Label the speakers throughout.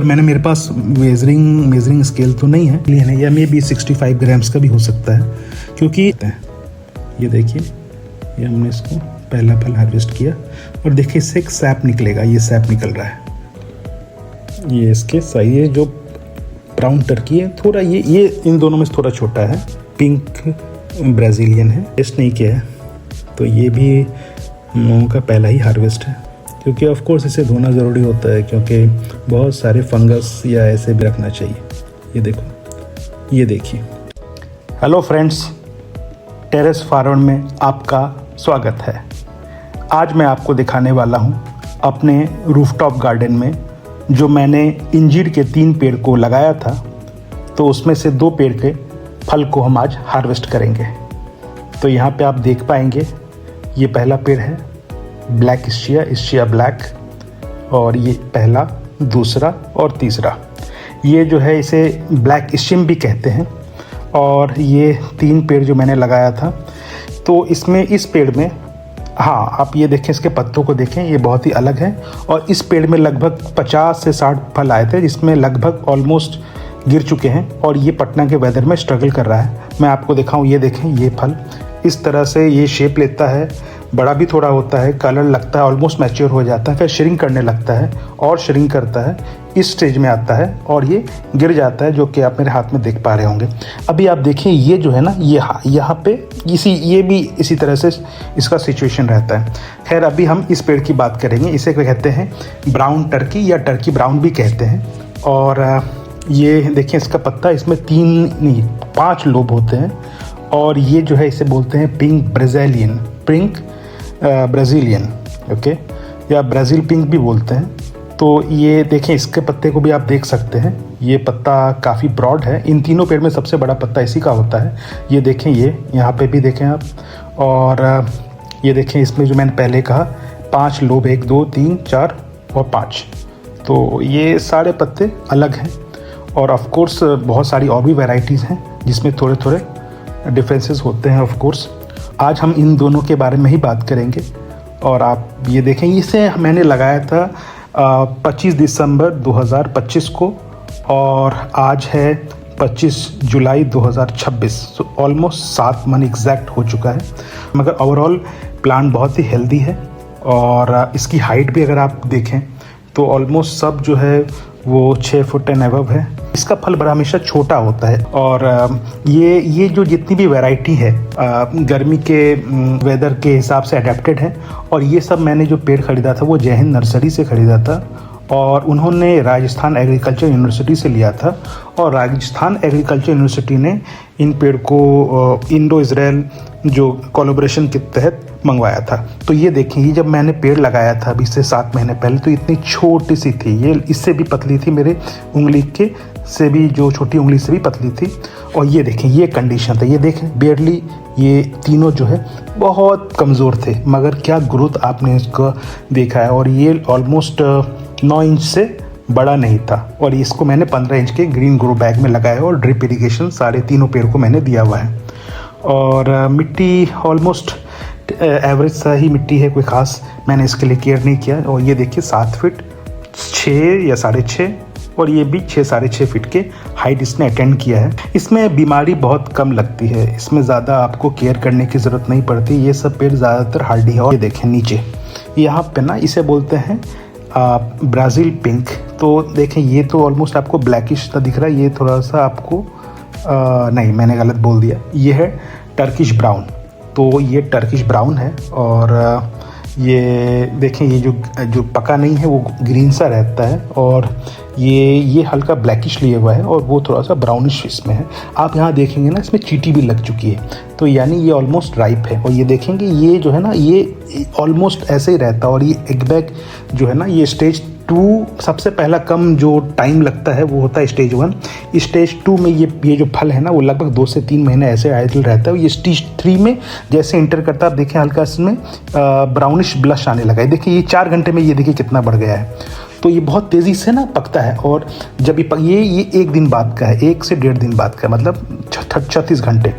Speaker 1: मैंने मेरे पास measuring scale तो नहीं है, लेकिन ये मे बी 65 ग्राम्स का भी हो सकता है, क्योंकि ये देखिए ये हमने इसको पहला फल हार्वेस्ट किया और देखिए इससे एक सैप निकलेगा, ये सैप निकल रहा है। ये इसके सही है। जो ब्राउन टर्की है थोड़ा ये इन दोनों में से थोड़ा छोटा है, पिंक ब्राज़ीलियन है, टेस्ट नहीं किया है, तो ये भी हम लोगों का पहला ही हार्वेस्ट है, क्योंकि ऑफ कोर्स इसे धोना ज़रूरी होता है, क्योंकि बहुत सारे फंगस या ऐसे भी रखना चाहिए। ये देखो, ये देखिए। हेलो फ्रेंड्स, टेरेस फार्म में आपका स्वागत है। आज मैं आपको दिखाने वाला हूँ अपने रूफटॉप गार्डन में जो मैंने इंजीर के 3 पेड़ को लगाया था, तो उसमें से 2 पेड़ के फल को हम आज हार्वेस्ट करेंगे। तो यहाँ पे आप देख पाएंगे ये पहला पेड़ है ब्लैक इस्चिया ब्लैक, और ये पहला, दूसरा और तीसरा। ये जो है इसे ब्लैक इस्चिम भी कहते हैं। और ये 3 पेड़ जो मैंने लगाया था, तो इसमें इस पेड़ में, हाँ आप ये देखें, इसके पत्तों को देखें, ये बहुत ही अलग है। और इस पेड़ में लगभग 50 से 60 फल आए थे, जिसमें लगभग ऑलमोस्ट गिर चुके हैं, और ये पटना के वेदर में स्ट्रगल कर रहा है। मैं आपको दिखाऊं, ये देखें, ये फल इस तरह से ये शेप लेता है, बड़ा भी थोड़ा होता है, कलर लगता है, ऑलमोस्ट मैच्योर हो जाता है, फिर श्रिंक करने लगता है और श्रिंक करता है, इस स्टेज में आता है और ये गिर जाता है, जो कि आप मेरे हाथ में देख पा रहे होंगे। अभी आप देखिए, ये जो है ना, ये यहाँ पे ये भी इसी तरह से इसका सिचुएशन रहता है। खैर, अभी हम इस पेड़ की बात करेंगे। इसे क्या कहते हैं, ब्राउन टर्की या टर्की ब्राउन भी कहते हैं। और ये देखिए इसका पत्ता, इसमें 5 लोब होते हैं, और ये जो है इसे बोलते हैं पिंक ब्राज़ीलियन, ओके, या ब्राज़ील पिंक भी बोलते हैं। तो ये देखें, इसके पत्ते को भी आप देख सकते हैं, ये पत्ता काफ़ी ब्रॉड है। इन तीनों पेड़ में सबसे बड़ा पत्ता इसी का होता है। ये देखें, ये यहाँ पे भी देखें आप, और ये देखें इसमें जो मैंने पहले कहा 5 लोब, 1 2 3 4 और 5, तो ये सारे पत्ते अलग हैं। और ऑफ कोर्स बहुत सारी और भी वैरायटीज़ हैं जिसमें थोड़े थोड़े डिफरेंसेस होते हैं। ऑफ कोर्स आज हम इन दोनों के बारे में ही बात करेंगे। और आप ये देखें, इसे मैंने लगाया था 25 दिसंबर 2025 को, और आज है 25 जुलाई 2026, तो ऑलमोस्ट 7 मंथ एग्जैक्ट हो चुका है। मगर ओवरऑल प्लांट बहुत ही हेल्दी है, और इसकी हाइट भी अगर आप देखें तो ऑलमोस्ट सब जो है वो 6 फुट एंड अबव है। इसका फल बड़ा हमेशा छोटा होता है। और ये जो जितनी भी वैरायटी है गर्मी के वेदर के हिसाब से अडेप्टेड है। और ये सब मैंने जो पेड़ ख़रीदा था वो जय हिंद नर्सरी से ख़रीदा था, और उन्होंने राजस्थान एग्रीकल्चर यूनिवर्सिटी से लिया था। और राजस्थान एग्रीकल्चर यूनिवर्सिटी ने इन पेड़ को इंडो इजराइल जो कोलैबोरेशन के तहत मंगवाया था। तो ये देखें, ये जब मैंने पेड़ लगाया था अभी से 7 महीने पहले, तो इतनी छोटी सी थी, ये इससे भी पतली थी, मेरे उंगली के से भी, जो छोटी उंगली से भी पतली थी। और ये देखें, ये कंडीशन था, ये देखें बेयरली, ये तीनों जो है बहुत कमज़ोर थे, मगर क्या ग्रोथ आपने इसका देखा है। और ये ऑलमोस्ट 9 इंच से बड़ा नहीं था। और इसको मैंने 15 इंच के ग्रीन ग्रो बैग में लगाया है, और ड्रिप इरिगेशन सारे तीनों पेड़ को मैंने दिया हुआ है। और मिट्टी ऑलमोस्ट एवरेज सा ही मिट्टी है, कोई ख़ास मैंने इसके लिए केयर नहीं किया। और ये देखिए 7 फीट 6 या 6.5, और ये भी 6 साढ़े 6 फीट के हाइट इसने अटेंड किया है। इसमें बीमारी बहुत कम लगती है, इसमें ज़्यादा आपको केयर करने की ज़रूरत नहीं पड़ती। ये सब पेड़ ज़्यादातर हार्डी है। और ये देखें नीचे यहाँ पे ना, इसे बोलते हैं ब्राज़ील पिंक। तो देखें, ये तो ऑलमोस्ट आपको ब्लैकिश सा दिख रहा है, ये थोड़ा सा आपको नहीं, मैंने गलत बोल दिया, ये है टर्किश ब्राउन। तो ये टर्किश ब्राउन है। और ये देखें, ये जो पका नहीं है वो ग्रीन सा रहता है, और ये हल्का ब्लैकिश लिए हुआ है, और वो थोड़ा सा ब्राउनिश इसमें है। आप यहाँ देखेंगे ना, इसमें चींटी भी लग चुकी है, तो यानी ये ऑलमोस्ट राइप है। और ये देखेंगे, ये जो है ना, ये ऑलमोस्ट ऐसे ही रहता है। और ये एग बैग जो है ना, ये स्टेज 2 सबसे पहला कम जो टाइम लगता है वो होता है स्टेज 1। स्टेज 2 में ये जो फल है ना, वो लगभग 2 से 3 महीने ऐसे आइडल रहता है। ये स्टेज 3 में जैसे इंटर करता है, आप देखें हल्का इसमें ब्राउनिश ब्लश आने लगा है। देखिए ये 4 घंटे में ये देखिए कितना बढ़ गया है। तो ये बहुत तेज़ी से ना पकता है। और जब ये 1 दिन बाद का है, 1 से 1.5 दिन बाद का है, मतलब 36 घंटे।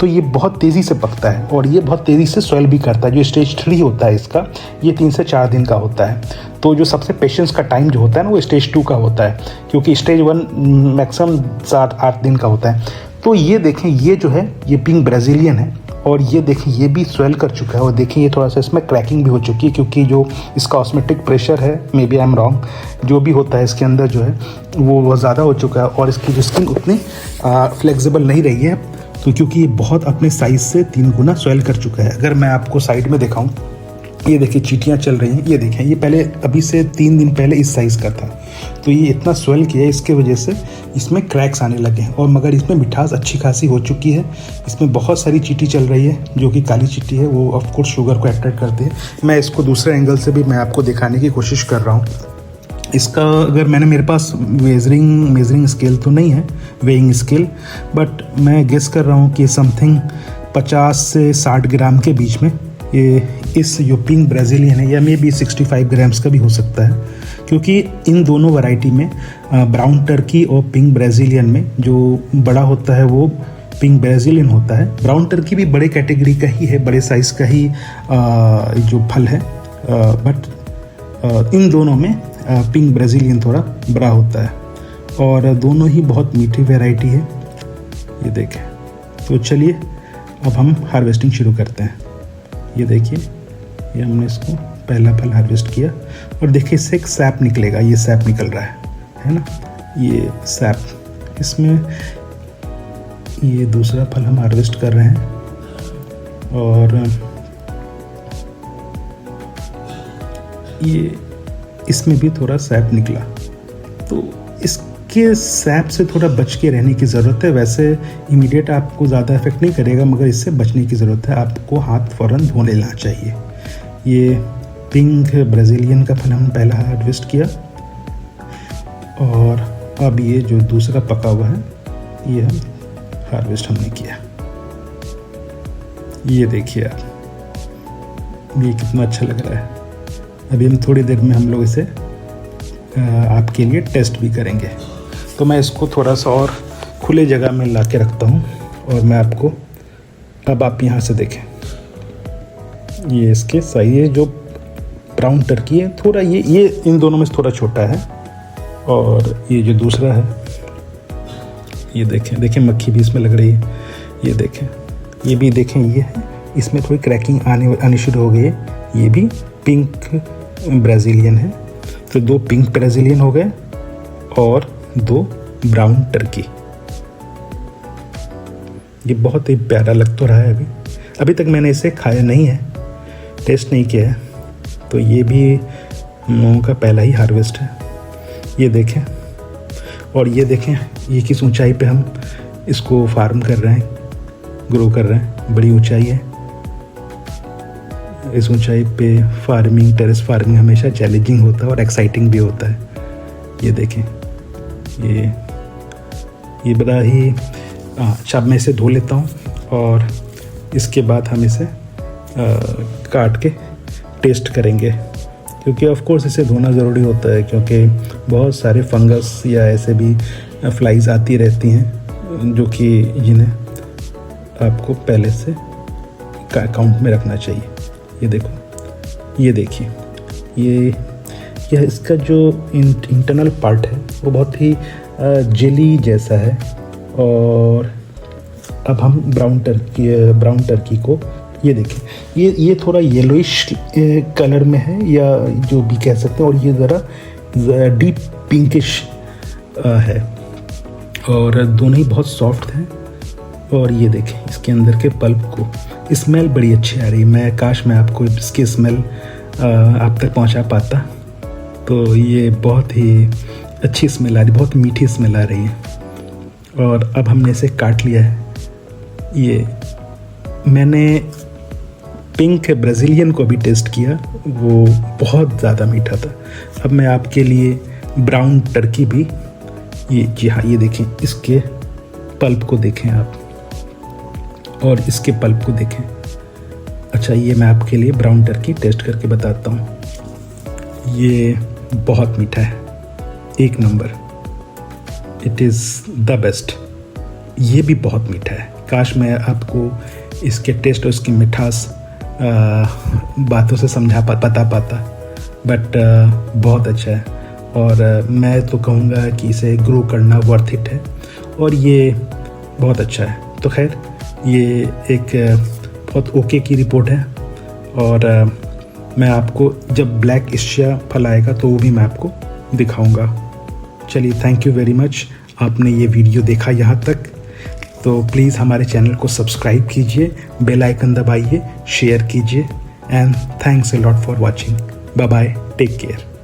Speaker 1: तो ये बहुत तेज़ी से पकता है और ये बहुत तेज़ी से स्वेल भी करता है। जो स्टेज 3 होता है इसका, ये 3 से 4 दिन का होता है। तो जो सबसे पेशेंस का टाइम जो होता है ना वो स्टेज 2 का होता है, क्योंकि स्टेज 1 मैक्सिमम 7-8 दिन का होता है। तो ये देखें, ये जो है ये पिंक ब्राज़ीलियन है, और ये देखें ये भी स्वेल कर चुका है, और देखिए ये थोड़ा सा इसमें क्रैकिंग भी हो चुकी है, क्योंकि जो इसका ऑस्मेटिक प्रेशर है, maybe I am wrong, जो भी होता है इसके अंदर जो है वो ज़्यादा हो चुका है, और इसकी जो स्किन उतनी फ्लेक्सिबल नहीं रही है, तो क्योंकि ये बहुत अपने साइज़ से 3 गुना स्वेल कर चुका है। अगर मैं आपको साइड में दिखाऊं, ये देखिए चींटियाँ चल रही हैं, ये देखें, ये पहले अभी से 3 दिन पहले इस साइज़ का था, तो ये इतना स्वेल किया, इसके वजह से इसमें क्रैक्स आने लगे हैं। और मगर इसमें मिठास अच्छी खासी हो चुकी है, इसमें बहुत सारी चींटी चल रही है, जो कि काली चींटी है, वो ऑफ कोर्स शुगर को अट्रैक्ट करते हैं। मैं इसको दूसरे एंगल से भी मैं आपको दिखाने की कोशिश कर रहा हूँ। इसका अगर मेरे पास मेजरिंग स्केल तो नहीं है, वेइंग स्केल, बट मैं गेस कर रहा हूँ कि समथिंग 50 से 60 ग्राम के बीच में ये इस जो पिंक ब्राज़ीलियन है, या मे बी 65 ग्राम्स का भी हो सकता है, क्योंकि इन दोनों वैरायटी में ब्राउन टर्की और पिंक ब्राज़ीलियन में जो बड़ा होता है वो पिंक ब्राज़ीलियन होता है। ब्राउन टर्की भी बड़े कैटेगरी का ही है, बड़े साइज़ का ही जो फल है, बट इन दोनों में पिंक ब्राज़ीलियन थोड़ा बड़ा होता है, और दोनों ही बहुत मीठी वैरायटी है। ये देखें, तो चलिए अब हम हार्वेस्टिंग शुरू करते हैं। ये देखिए, ये हमने इसको पहला फल हार्वेस्ट किया, और देखिए इससे एक सैप निकलेगा, ये सैप निकल रहा है ना, ये सैप, इसमें ये दूसरा फल हम हार्वेस्ट कर रहे हैं, और ये इसमें भी थोड़ा सैप निकला, तो इसके सैप से थोड़ा बच के रहने की ज़रूरत है। वैसे इमीडिएट आपको ज़्यादा इफेक्ट नहीं करेगा, मगर इससे बचने की ज़रूरत है, आपको हाथ फ़ौरन धो लेना चाहिए। ये पिंक ब्राज़ीलियन का फल हमने पहला हार्वेस्ट किया, और अब ये जो दूसरा पका हुआ है ये हम हार्वेस्ट हमने किया। ये देखिए आप, ये कितना अच्छा लग रहा है। अभी हम थोड़ी देर में हम लोग इसे आपके लिए टेस्ट भी करेंगे। तो मैं इसको थोड़ा सा और खुले जगह में ला के रखता हूँ, और मैं आपको, अब आप यहाँ से देखें, ये इसके साइज जो ब्राउन टर्की है, थोड़ा ये इन दोनों में थोड़ा छोटा है, और ये जो दूसरा है, ये देखें मक्खी भी इसमें लग रही है। ये देखें, ये भी देखें, ये है, इसमें थोड़ी क्रैकिंग आनी शुरू हो गई है। ये भी पिंक ब्राज़ीलियन है, तो 2 पिंक ब्राज़ीलियन हो गए और 2 ब्राउन टर्की। ये बहुत ही प्यारा लग तो रहा है। अभी तक मैंने इसे खाया नहीं है, टेस्ट नहीं किया है, तो ये भी हम लोगों का पहला ही हार्वेस्ट है। ये देखें, और ये देखें ये किस ऊंचाई पे हम इसको फार्म कर रहे हैं, ग्रो कर रहे हैं, बड़ी ऊंचाई है। इस ऊंचाई पे फार्मिंग, टेरेस फार्मिंग हमेशा चैलेंजिंग होता है और एक्साइटिंग भी होता है। ये देखें, ये बड़ा ही अच्छा, मैं इसे धो लेता हूँ, और इसके बाद हम इसे काट के टेस्ट करेंगे, क्योंकि ऑफ कोर्स इसे धोना ज़रूरी होता है, क्योंकि बहुत सारे फंगस या ऐसे भी फ्लाइज आती रहती हैं, जो कि जिन्हें आपको पहले से अकाउंट में रखना चाहिए। ये देखो, ये देखिए, यह इसका जो इंटरनल पार्ट है वो बहुत ही जेली जैसा है। और अब हम ब्राउन टर्की को, ये देखें, ये थोड़ा येलोइश कलर में है, या जो भी कह सकते हैं, और ये ज़रा डीप पिंकिश है, और दोनों ही बहुत सॉफ्ट हैं। और ये देखें इसके अंदर के पल्प को, स्मेल बड़ी अच्छी आ रही है। मैं काश मैं आपको इसकी स्मेल आप तक पहुंचा पाता, तो ये बहुत ही अच्छी स्मेल आ रही, बहुत मीठी स्मेल आ रही है। और अब हमने इसे काट लिया है। ये मैंने पिंक ब्राज़ीलियन को भी टेस्ट किया, वो बहुत ज़्यादा मीठा था। अब मैं आपके लिए ब्राउन टर्की भी, ये जी हाँ, ये देखें, इसके पल्प को देखें आप, और इसके पल्प को देखें। अच्छा, ये मैं आपके लिए ब्राउन टर्की टेस्ट करके बताता हूँ। ये बहुत मीठा है, 1 number, it is the best. ये भी बहुत मीठा है। काश मैं आपको इसके टेस्ट और इसकी मिठास बातों से बता पाता, बट बहुत अच्छा है और मैं तो कहूँगा कि इसे ग्रो करना वर्थ इट है और ये बहुत अच्छा है। तो खैर ये एक बहुत ओके की रिपोर्ट है और मैं आपको जब ब्लैक एशिया फल आएगा तो वो भी मैं आपको दिखाऊंगा। चलिए, थैंक यू वेरी मच, आपने ये वीडियो देखा यहाँ तक। तो प्लीज़ हमारे चैनल को सब्सक्राइब कीजिए, बेल आइकन दबाइए, शेयर कीजिए and thanks a lot for watching. Bye bye, take care.